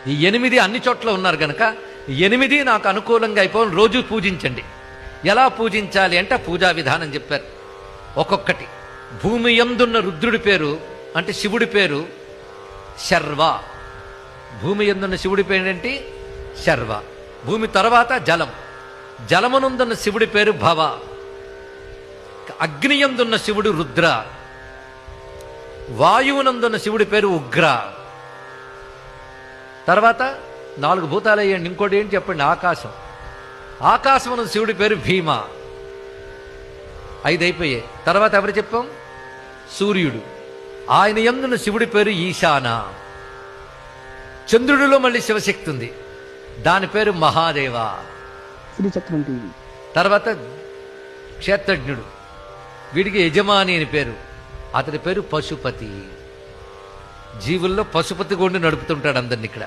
ఈ 8 అన్ని చోట్ల ఉన్నారు గనక 8 నాకు అనుకూలంగా అయిపోయి రోజు పూజించండి. ఎలా పూజించాలి అంటే పూజా విధానం చెప్పారు. ఒక్కొక్కటి. భూమి యందున్న రుద్రుడి పేరు అంటే శివుడి పేరు శర్వ. భూమి యందున్న శివుడి పేరేంటి? శర్వ. భూమి తర్వాత జలం. జలమునందున్న శివుడి పేరు భవ. అగ్నియందున్న శివుడు రుద్ర. వాయువునందున్న శివుడి పేరు ఉగ్ర. తర్వాత 4 భూతాలు అయ్యండి. ఇంకోటి ఏంటి చెప్పండి? ఆకాశం. ఆకాశం శివుడి పేరు భీమ. 5 అయిపోయాయి. తర్వాత ఎవరు చెప్పాం? సూర్యుడు. ఆయన యందున్న శివుడి పేరు ఈశాన. చంద్రుడిలో మళ్ళీ శివశక్తి ఉంది, దాని పేరు మహాదేవ. తర్వాత క్షేత్రజ్ఞుడు, వీడికి యజమాని అని పేరు, అతని పేరు పశుపతి. జీవుల్లో పశుపతి గోండి నడుపుతుంటాడు అందరిని ఇక్కడ.